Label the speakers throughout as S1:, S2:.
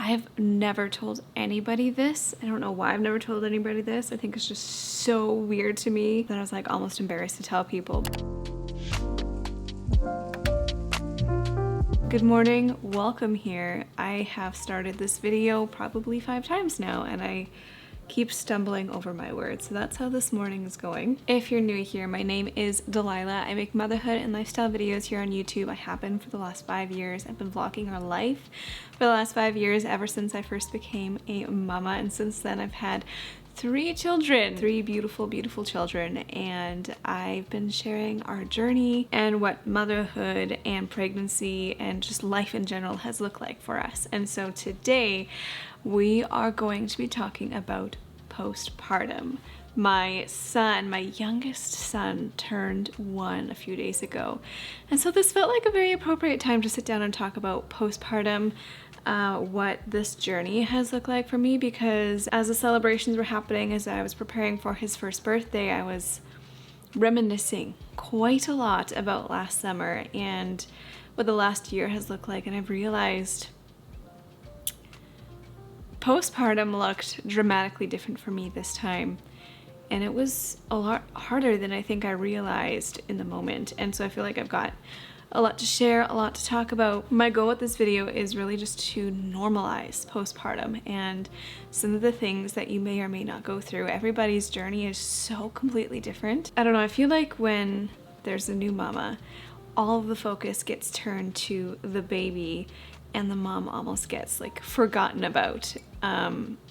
S1: I've never told anybody this. I don't know why I've never told anybody this. I think it's just so weird to me that I was like almost embarrassed to tell people. Good morning, welcome here. I have started this video probably 5 times now and I keep stumbling over my words, so that's how this morning is going. If you're new here, my name is Delilah. I make motherhood and lifestyle videos here on YouTube. I have been for the last 5 years. I've been vlogging our life for the last 5 years, ever since I first became a mama, and since then I've had 3 children, 3 beautiful, beautiful children, and I've been sharing our journey and what motherhood and pregnancy and just life in general has looked like for us. And so today we are going to be talking about postpartum. My son, my youngest son, turned 1 a few days ago, and so this felt like a very appropriate time to sit down and talk about postpartum, what this journey has looked like for me, because as the celebrations were happening, as I was preparing for his first birthday, I was reminiscing quite a lot about last summer and what the last year has looked like, and I've realized postpartum looked dramatically different for me this time, and it was a lot harder than I think I realized in the moment. And so I feel like I've got a lot to share, a lot to talk about. My goal with this video is really just to normalize postpartum and some of the things that you may or may not go through. Everybody's journey is so completely different. I don't know, I feel like when there's a new mama, all of the focus gets turned to the baby and the mom almost gets like forgotten about.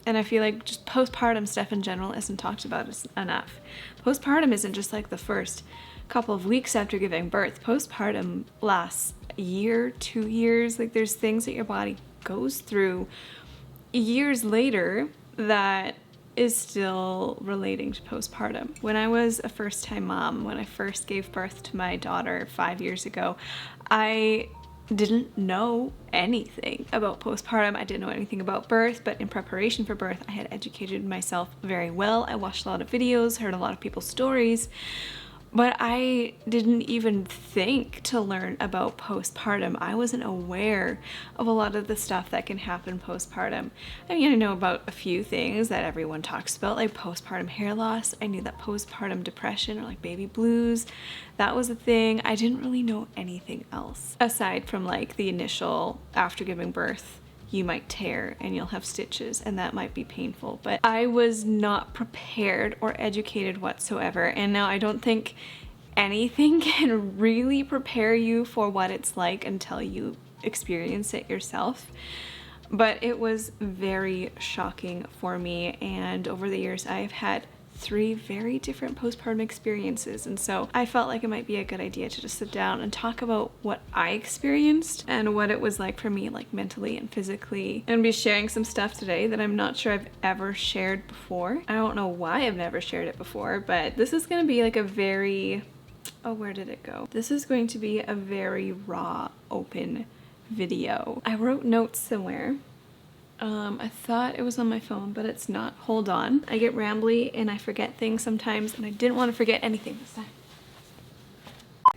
S1: And I feel like just postpartum stuff in general isn't talked about enough. Postpartum isn't just like the first couple of weeks after giving birth. Postpartum lasts a year, 2 years. Like there's things that your body goes through years later that is still relating to postpartum. When I was a first-time mom, when I first gave birth to my daughter 5 years ago, I didn't know anything about postpartum. I didn't know anything about birth, but in preparation for birth, I had educated myself very well. I watched a lot of videos, heard a lot of people's stories, but I didn't even think to learn about postpartum. I wasn't aware of a lot of the stuff that can happen postpartum. I mean, I know about a few things that everyone talks about, like postpartum hair loss. I knew that postpartum depression, or like baby blues, that was a thing. I didn't really know anything else aside from like the initial after giving birth, you might tear and you'll have stitches and that might be painful, but I was not prepared or educated whatsoever. And now I don't think anything can really prepare you for what it's like until you experience it yourself. But it was very shocking for me, and over the years I've had 3 very different postpartum experiences, and so I felt like it might be a good idea to just sit down and talk about what I experienced and what it was like for me, like mentally and physically. I'm gonna be sharing some stuff today that I'm not sure I've ever shared before. I don't know why I've never shared it before, but this is gonna be like a very, oh, where did it go? This is going to be a very raw, open video. I wrote notes somewhere. I thought it was on my phone, but it's not. Hold on. I get rambly and I forget things sometimes, and I didn't want to forget anything this time.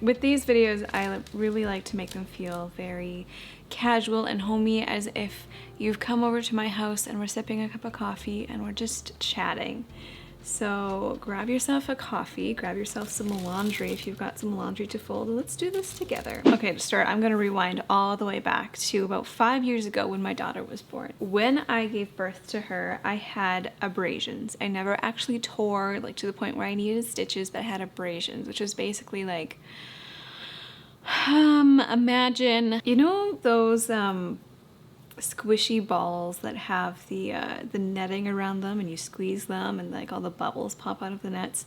S1: With these videos, I really like to make them feel very casual and homey, as if you've come over to my house and we're sipping a cup of coffee and we're just chatting. So grab yourself a coffee, grab yourself some laundry if you've got some laundry to fold. Let's do this together. Okay, to start, I'm gonna rewind all the way back to about 5 years ago when my daughter was born. When I gave birth to her, I had abrasions. I never actually tore, like to the point where I needed stitches, but I had abrasions, which was basically like, imagine, you know those squishy balls that have the netting around them and you squeeze them and like all the bubbles pop out of the nets?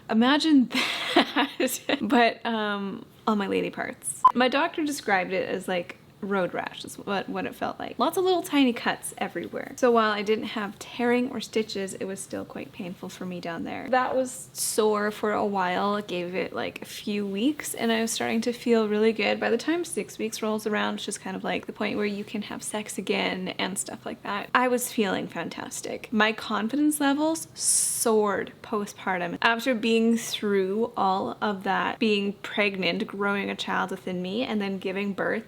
S1: Imagine that, but on my lady parts. My doctor described it as like road rash is what it felt like. Lots of little tiny cuts everywhere. So while I didn't have tearing or stitches, it was still quite painful for me down there. That was sore for a while. It gave it like a few weeks and I was starting to feel really good. By the time 6 weeks rolls around, it's just kind of like the point where you can have sex again and stuff like that. I was feeling fantastic. My confidence levels soared postpartum. After being through all of that, being pregnant, growing a child within me, and then giving birth,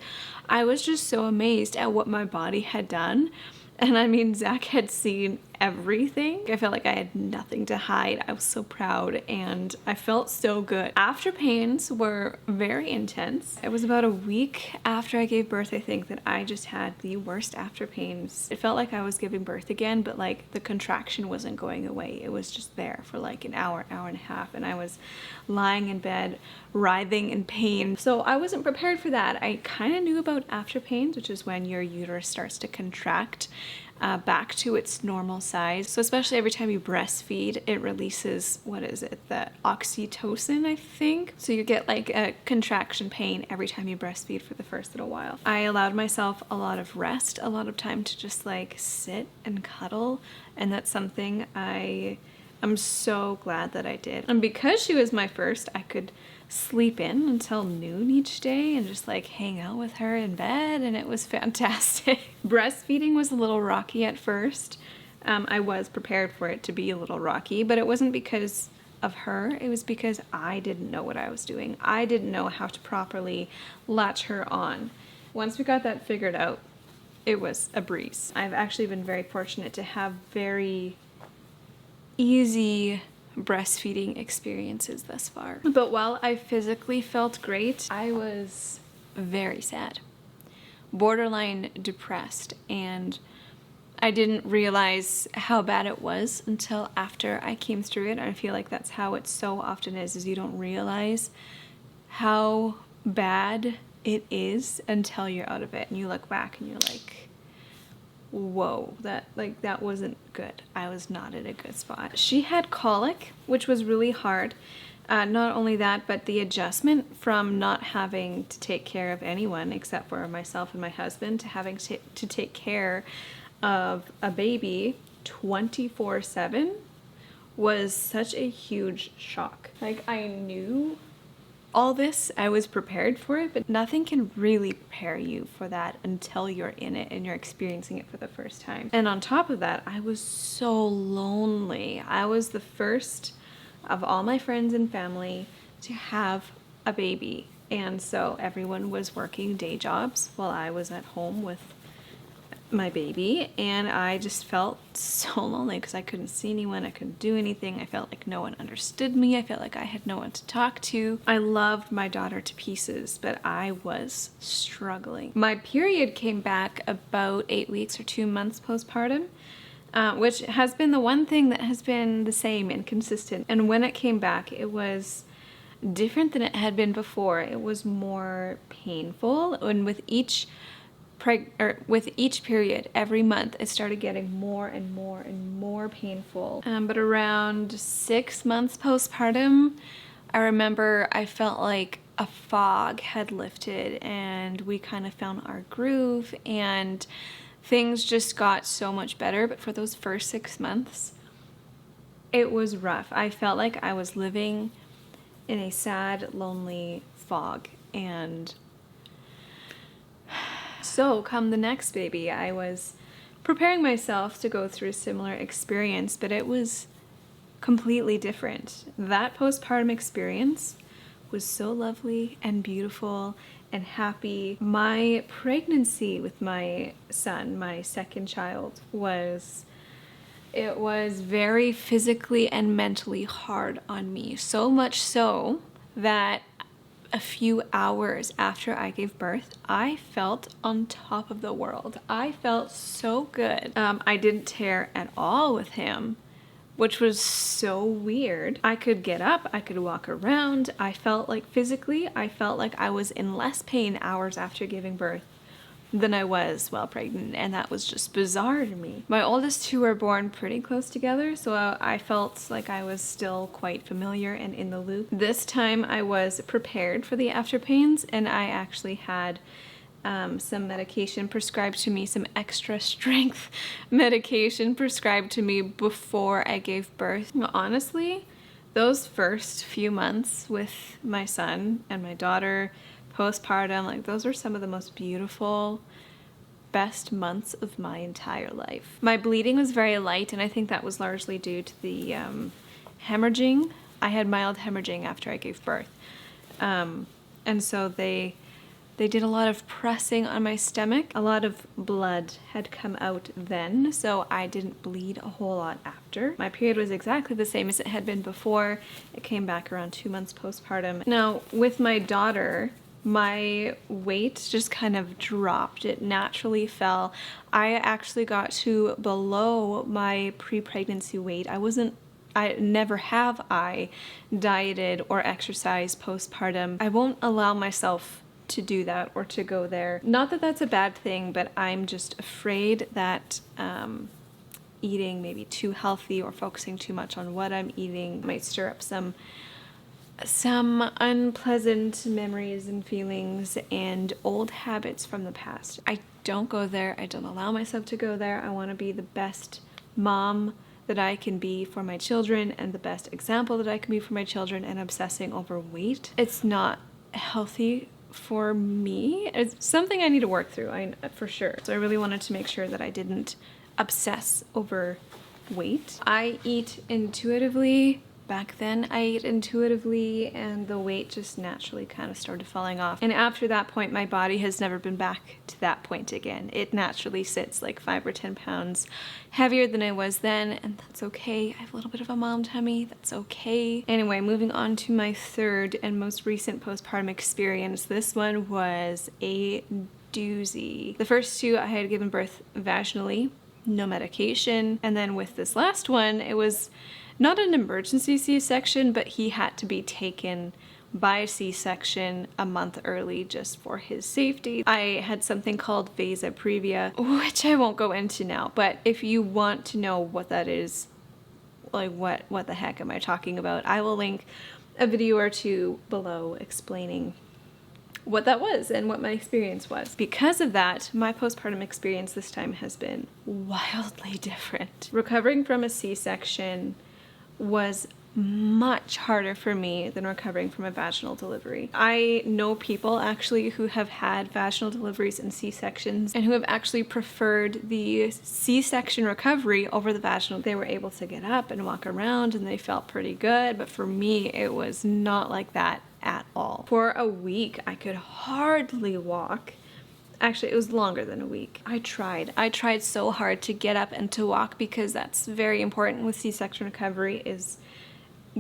S1: I was just so amazed at what my body had done And I mean, Zach had seen everything. I felt like I had nothing to hide. I was so proud and I felt so good. After pains were very intense. It was about a week after I gave birth, I think, that I just had the worst after pains. It felt like I was giving birth again, but like the contraction wasn't going away. It was just there for like an hour, hour and a half, and I was lying in bed, writhing in pain. So I wasn't prepared for that. I kind of knew about after pains, which is when your uterus starts to contract back to its normal size. So especially every time you breastfeed, it releases, what is it, the oxytocin, I think. So you get like a contraction pain every time you breastfeed for the first little while. I allowed myself a lot of rest, a lot of time to just like sit and cuddle, and that's something I'm so glad that I did. And because she was my first, I could sleep in until noon each day and just like hang out with her in bed, and it was fantastic. Breastfeeding was a little rocky at first. I was prepared for it to be a little rocky, but it wasn't because of her. It was because I didn't know what I was doing. I didn't know how to properly latch her on. Once we got that figured out, it was a breeze. I've actually been very fortunate to have very easy breastfeeding experiences thus far. But while I physically felt great, I was very sad, borderline depressed, and I didn't realize how bad it was until after I came through it. I feel like that's how it so often is you don't realize how bad it is until you're out of it and you look back and you're like, whoa, that wasn't good. I was not in a good spot. She had colic, which was really hard. Not only that, but the adjustment from not having to take care of anyone except for myself and my husband to having to take care of a baby 24/7 was such a huge shock. Like, I knew all this, I was prepared for it, but nothing can really prepare you for that until you're in it and you're experiencing it for the first time. And on top of that, I was so lonely. I was the first of all my friends and family to have a baby. And so everyone was working day jobs while I was at home with my baby, and I just felt so lonely because I couldn't see anyone, I couldn't do anything. I felt like no one understood me. I felt like I had no one to talk to. I loved my daughter to pieces, but I was struggling. My period came back about 8 weeks or 2 months postpartum, which has been the one thing that has been the same and consistent. And when it came back, it was different than it had been before. It was more painful, and with each period, every month, it started getting more and more and more painful. But around 6 months postpartum, I remember I felt like a fog had lifted and we kind of found our groove and things just got so much better. But for those first 6 months, it was rough. I felt like I was living in a sad, lonely fog. And so come the next baby, I was preparing myself to go through a similar experience, but it was completely different. That postpartum experience was so lovely and beautiful and happy. My pregnancy with my son, my second child, was very physically and mentally hard on me. So much so that a few hours after I gave birth, I felt on top of the world. I felt so good. I didn't tear at all with him, which was so weird. I could get up, I could walk around. I felt like physically, I felt like I was in less pain hours after giving birth than I was while pregnant, and that was just bizarre to me. My oldest two were born pretty close together, so I felt like I was still quite familiar and in the loop. This time I was prepared for the after pains, and I actually had some medication prescribed to me, some extra strength medication prescribed to me before I gave birth. Honestly, those first few months with my son and my daughter postpartum, like, those were some of the most beautiful, best months of my entire life. My bleeding was very light, and I think that was largely due to the hemorrhaging. I had mild hemorrhaging after I gave birth. And so they They did a lot of pressing on my stomach. A lot of blood had come out then, so I didn't bleed a whole lot after. My period was exactly the same as it had been before. It came back around 2 months postpartum. Now, with my daughter, my weight just kind of dropped. It naturally fell. I actually got to below my pre-pregnancy weight. I never have I dieted or exercised postpartum. I won't allow myself to do that or to go there. Not that that's a bad thing, but I'm just afraid that eating maybe too healthy or focusing too much on what I'm eating might stir up some unpleasant memories and feelings and old habits from the past. I don't go there. I don't allow myself to go there. I want to be the best mom that I can be for my children and the best example that I can be for my children, and obsessing over weight. It's not healthy for me. It's something I need to work through, for sure. So I really wanted to make sure that I didn't obsess over weight. I eat intuitively. Back then I ate intuitively, and the weight just naturally kind of started falling off. And after that point, my body has never been back to that point again. It naturally sits like 5 or 10 pounds heavier than I was then, and that's okay. I have a little bit of a mom tummy, that's okay. Anyway, moving on to my third and most recent postpartum experience. This one was a doozy. The first two I had given birth vaginally, no medication, and then with this last one, it was not an emergency C-section, but he had to be taken by a C-section a month early just for his safety. I had something called vasa previa, which I won't go into now, but if you want to know what that is, like what the heck am I talking about, I will link a video or two below explaining what that was and what my experience was. Because of that, my postpartum experience this time has been wildly different. Recovering from a C-section was much harder for me than recovering from a vaginal delivery. I know people actually who have had vaginal deliveries and C-sections and who have actually preferred the C-section recovery over the vaginal. They were able to get up and walk around and they felt pretty good, but for me it was not like that at all. For a week I could hardly walk. Actually, it was longer than a week. I tried so hard to get up and to walk, because that's very important with C-section recovery, is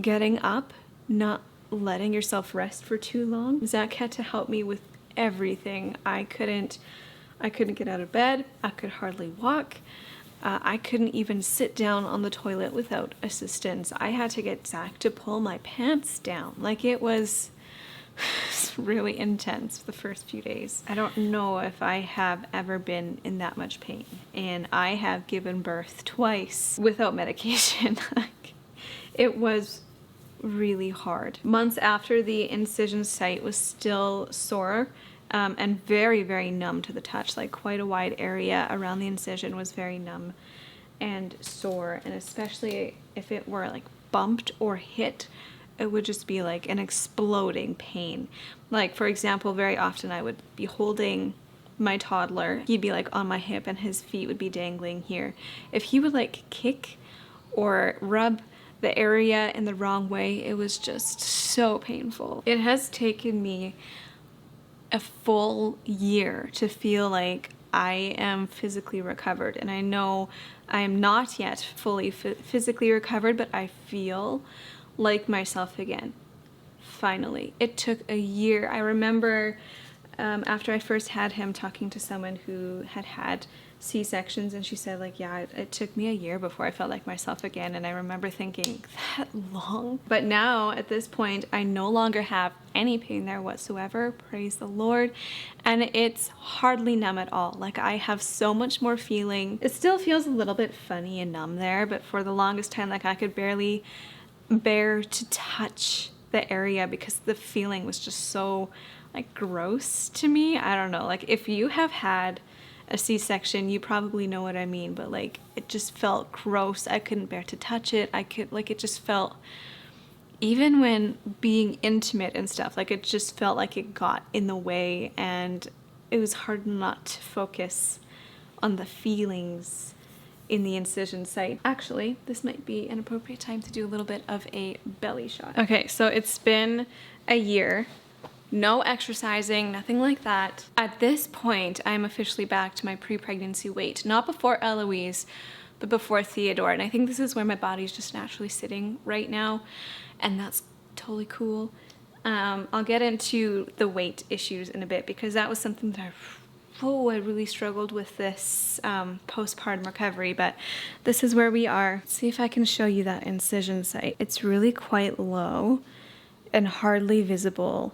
S1: getting up, not letting yourself rest for too long. Zach had to help me with everything. I couldn't get out of bed. I could hardly walk. I couldn't even sit down on the toilet without assistance. I had to get Zach to pull my pants down. Like, it was really intense the first few days. I don't know if I have ever been in that much pain, and I have given birth twice without medication. Like, it was really hard. Months after, the incision site was still sore and very, very numb to the touch. Like, quite a wide area around the incision was very numb and sore, and especially if it were like bumped or hit, it would just be like an exploding pain. Like, for example, very often I would be holding my toddler. He'd be like on my hip and his feet would be dangling here. If he would like kick or rub the area in the wrong way, it was just so painful. It has taken me a full year to feel like I am physically recovered. And I know I am not yet fully physically recovered, but I feel like myself again. Finally. It took a year. I remember after I first had him, talking to someone who had had C-sections, and she said, like, yeah, it took me a year before I felt like myself again. And I remember thinking, that long? But now at this point, I no longer have any pain there whatsoever, praise the Lord, and it's hardly numb at all. Like, I have so much more feeling. It still feels a little bit funny and numb there, but for the longest time, like, I could barely bear to touch the area because the feeling was just so like gross to me. I don't know, like, if you have had a C-section, you probably know what I mean, but like, it just felt gross. I couldn't bear to touch it. It just felt, even when being intimate and stuff, like, it just felt like it got in the way, and it was hard not to focus on the feelings in the incision site. Actually, this might be an appropriate time to do a little bit of a belly shot. Okay, so it's been a year No exercising, nothing like that. At this point, I'm officially back to my pre-pregnancy weight. Not before Eloise, but before Theodore. And I think this is where my body's just naturally sitting right now. And that's totally cool. I'll get into the weight issues in a bit because that was something that I really struggled with this postpartum recovery, but this is where we are. Let's see if I can show you that incision site. It's really quite low and hardly visible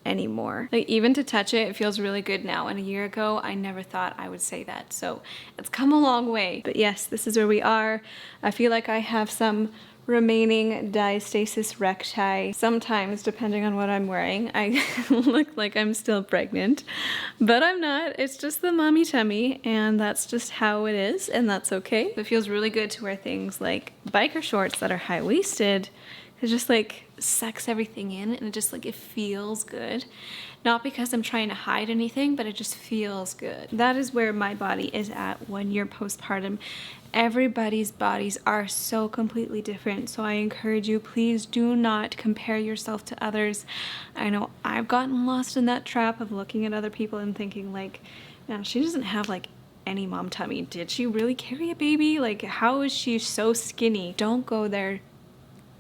S1: anymore. Like, even to touch it, it feels really good now. And a year ago, I never thought I would say that. So it's come a long way. But yes, this is where we are. I feel like I have some remaining diastasis recti. Sometimes, depending on what I'm wearing, I look like I'm still pregnant, but I'm not. It's just the mommy tummy, and that's just how it is, and that's okay. It feels really good to wear things like biker shorts that are high-waisted. It just like sucks everything in, and it just like, it feels good. Not because I'm trying to hide anything, but it just feels good. That is where my body is at 1 year postpartum. Everybody's bodies are so completely different, so I encourage you, please do not compare yourself to others. I know I've gotten lost in that trap of looking at other people and thinking like, man, she doesn't have like any mom tummy. Did she really carry a baby? Like, how is she so skinny? Don't go there.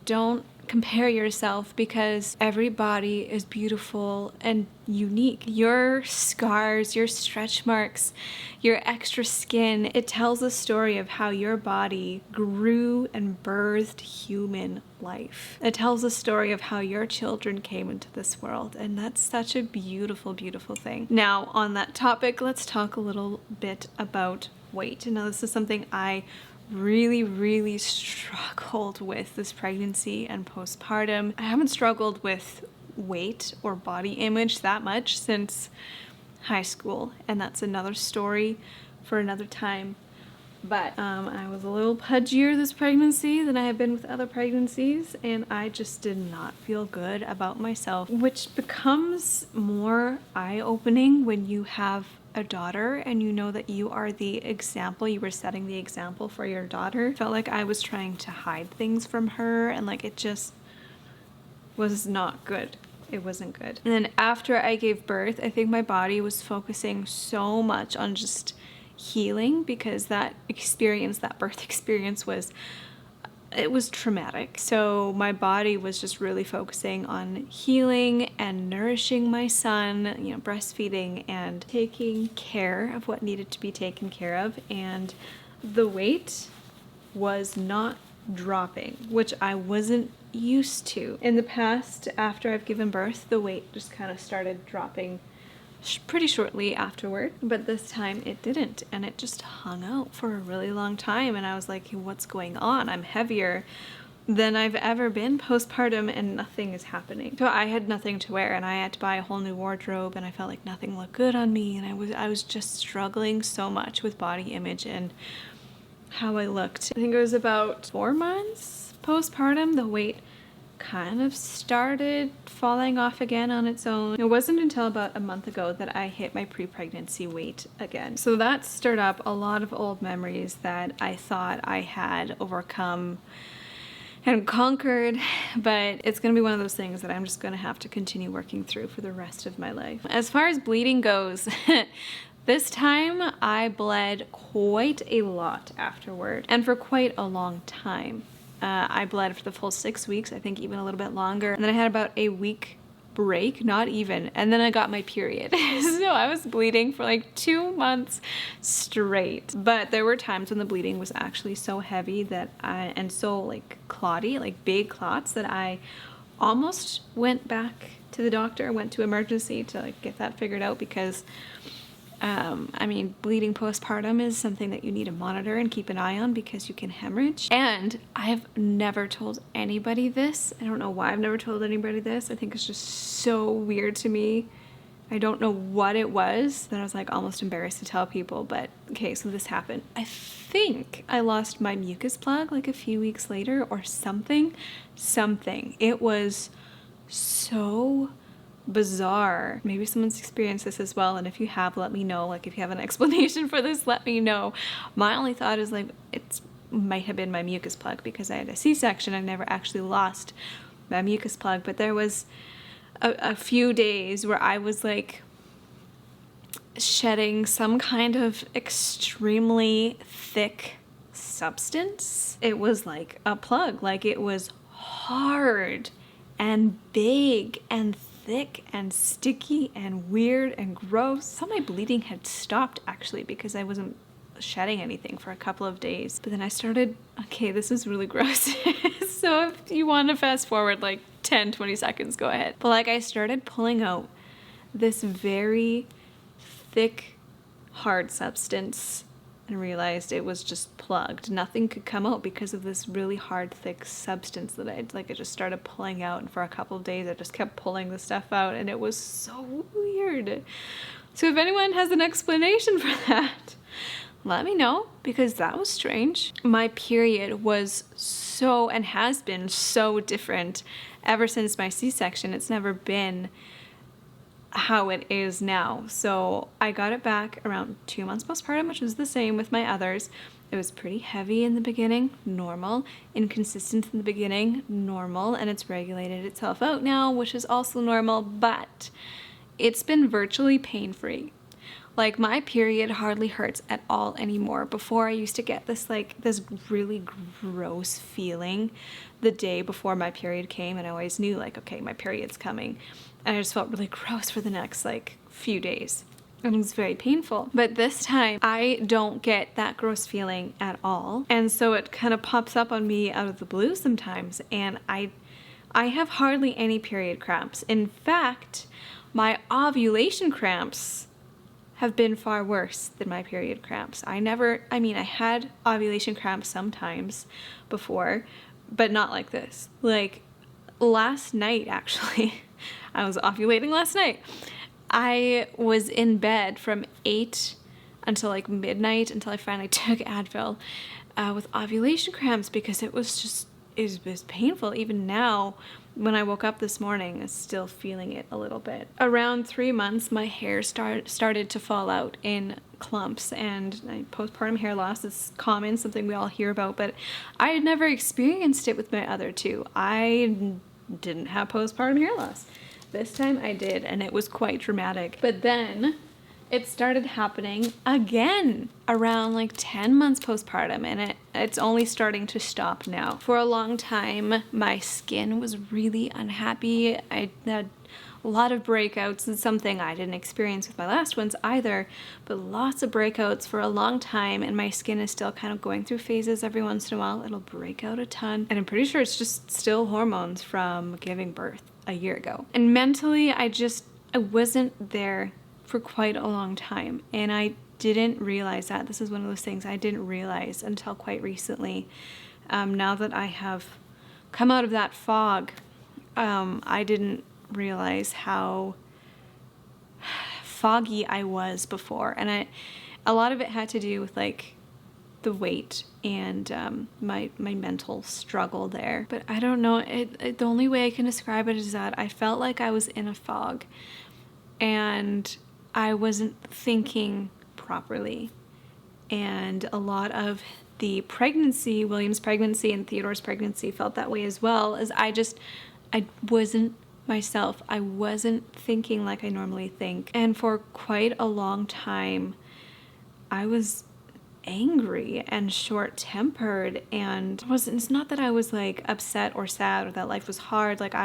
S1: Don't compare yourself, because every body is beautiful and unique. Your scars, your stretch marks, your extra skin, it tells a story of how your body grew and birthed human life. It tells a story of how your children came into this world, and that's such a beautiful, beautiful thing. Now, on that topic, let's talk a little bit about weight. Now, this is something I really struggled with this pregnancy and postpartum. I haven't struggled with weight or body image that much since high school, and that's another story for another time. But I was a little pudgier this pregnancy than I have been with other pregnancies, and I just did not feel good about myself, which becomes more eye-opening when you have a daughter and you know that you are the example, you were setting the example for your daughter. Felt like I was trying to hide things from her, and like, it just was not good. It wasn't good. And then after I gave birth, I think my body was focusing so much on just healing, because that experience, that birth experience it was traumatic. So my body was just really focusing on healing and nourishing my son, you know, breastfeeding and taking care of what needed to be taken care of. And the weight was not dropping, which I wasn't used to. In the past, after I've given birth, the weight just kind of started dropping pretty shortly afterward, but this time it didn't, and it just hung out for a really long time, and I was like, what's going on? I'm heavier than I've ever been postpartum, and nothing is happening. So I had nothing to wear, and I had to buy a whole new wardrobe, and I felt like nothing looked good on me, and I was just struggling so much with body image and how I looked. I think it was about 4 months postpartum, the weight kind of started falling off again on its own. It wasn't until about a month ago that I hit my pre-pregnancy weight again. So that stirred up a lot of old memories that I thought I had overcome and conquered, but it's gonna be one of those things that I'm just gonna have to continue working through for the rest of my life. As far as bleeding goes, this time I bled quite a lot afterward, and for quite a long time. I bled for the full 6 weeks, I think even a little bit longer. And then I had about a week break, not even, and then I got my period. So I was bleeding for like 2 months straight. But there were times when the bleeding was actually so heavy that and so like clotty, like big clots, that I almost went back to the doctor, went to emergency to like get that figured out, because I mean, bleeding postpartum is something that you need to monitor and keep an eye on, because you can hemorrhage. And I have never told anybody this. I don't know why I've never told anybody this. I think it's just so weird to me. I don't know what it was that I was like almost embarrassed to tell people, but okay, so this happened. I think I lost my mucus plug like a few weeks later or something. It was so bizarre. Maybe someone's experienced this as well, and if you have, let me know. Like, if you have an explanation for this, let me know. My only thought is like, it might have been my mucus plug, because I had a C-section. I never actually lost my mucus plug, but there was a few days where I was like shedding some kind of extremely thick substance. It was like a plug, like it was hard and big and thick and sticky and weird and gross. Some of my bleeding had stopped actually because I wasn't shedding anything for a couple of days. But then I started, okay, this is really gross. So if you want to fast forward like 10, 20 seconds, go ahead. But like I started pulling out this very thick, hard substance and realized it was just plugged. Nothing could come out because of this really hard, thick substance that I just started pulling out. And for a couple of days, I just kept pulling the stuff out, and it was so weird. So if anyone has an explanation for that, let me know, because that was strange. My period was so, and has been so different ever since my C-section. It's never been how it is now. So I got it back around 2 months postpartum, which was the same with my others. It was pretty heavy in the beginning, normal. Inconsistent in the beginning, normal. And it's regulated itself out now, which is also normal, but it's been virtually pain-free. Like my period hardly hurts at all anymore. Before I used to get this really gross feeling the day before my period came, and I always knew like, okay, my period's coming. And I just felt really gross for the next like few days. And it was very painful. But this time I don't get that gross feeling at all. And so it kind of pops up on me out of the blue sometimes. And I have hardly any period cramps. In fact, my ovulation cramps have been far worse than my period cramps. I had ovulation cramps sometimes before, but not like this. Like last night, actually, I was ovulating last night. I was in bed from 8 until like midnight until I finally took Advil with ovulation cramps because it was painful. Even now, when I woke up this morning, I'm still feeling it a little bit. Around 3 months, my hair started to fall out in clumps, and postpartum hair loss is common, something we all hear about, but I had never experienced it with my other two. I didn't have postpartum hair loss. This time I did, and it was quite dramatic. But then it started happening again around like 10 months postpartum, and it's only starting to stop now. For a long time, my skin was really unhappy. I had a lot of breakouts. It's something I didn't experience with my last ones either, but lots of breakouts for a long time, and my skin is still kind of going through phases. Every once in a while, it'll break out a ton, and I'm pretty sure it's just still hormones from giving birth a year ago. And mentally, I wasn't there for quite a long time, and I didn't realize that. This is one of those things I didn't realize until quite recently. Now that I have come out of that fog, I didn't realize how foggy I was before, and a lot of it had to do with like the weight and my mental struggle there. But I don't know, the only way I can describe it is that I felt like I was in a fog and I wasn't thinking properly. And a lot of the pregnancy, William's pregnancy and Theodore's pregnancy, felt that way as well, as I wasn't myself. I wasn't thinking like I normally think. And for quite a long time, I was angry and short-tempered, and it's not that I was like upset or sad or that life was hard. Like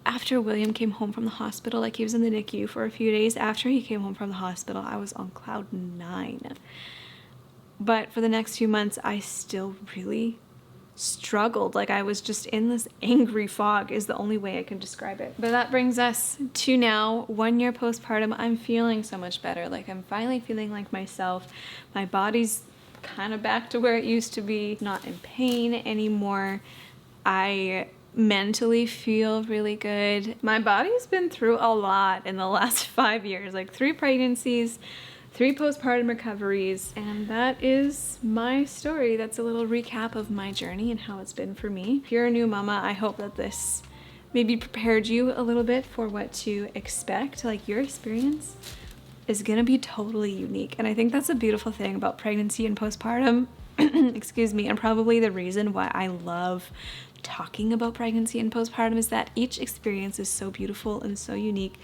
S1: after William came home from the hospital, like he was in the NICU for a few days after he came home from the hospital, I was on cloud 9. But for the next few months, I still really struggled. Like I was just in this angry fog is the only way I can describe it. But that brings us to now, 1 year postpartum. I'm feeling so much better. Like I'm finally feeling like myself. My body's kind of back to where it used to be, not in pain anymore. I mentally feel really good. My body's been through a lot in the last 5 years, like 3 pregnancies, 3 postpartum recoveries, and that is my story. That's a little recap of my journey and how it's been for me. If you're a new mama, I hope that this maybe prepared you a little bit for what to expect. Like your experience is gonna be totally unique, and I think that's a beautiful thing about pregnancy and postpartum. excuse me, and probably the reason why I love talking about pregnancy and postpartum is that each experience is so beautiful and so unique.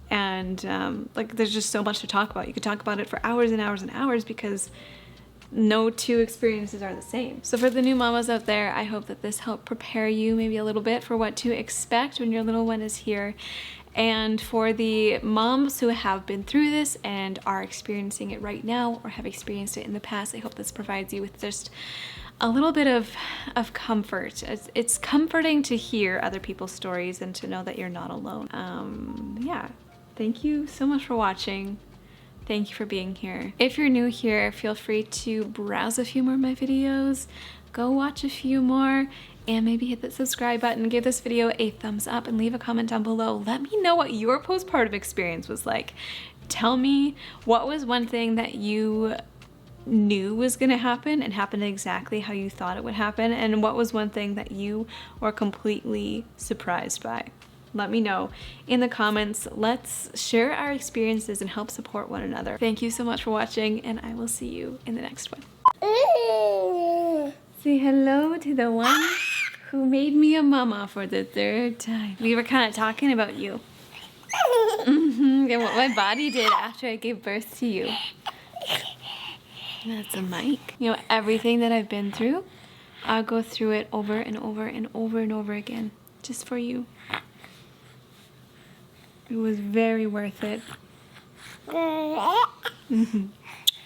S1: And like there's just so much to talk about. You could talk about it for hours and hours and hours because no two experiences are the same. So for the new mamas out there, I hope that this helped prepare you maybe a little bit for what to expect when your little one is here. And for the moms who have been through this and are experiencing it right now or have experienced it in the past, I hope this provides you with just a little bit of comfort. It's comforting to hear other people's stories and to know that you're not alone. Yeah, thank you so much for watching. Thank you for being here. If you're new here, feel free to browse a few more of my videos, go watch a few more, and maybe hit that subscribe button, give this video a thumbs up, and leave a comment down below. Let me know what your postpartum experience was like. Tell me what was one thing that you knew was gonna happen and happened exactly how you thought it would happen, and what was one thing that you were completely surprised by. Let me know in the comments. Let's share our experiences and help support one another. Thank you so much for watching, and I will see you in the next one. Say hello to the one who made me a mama for the 3rd time. We were kind of talking about you. And what my body did after I gave birth to you. That's a mic. You know, everything that I've been through, I'll go through it over and over and over and over again, just for you. It was very worth it.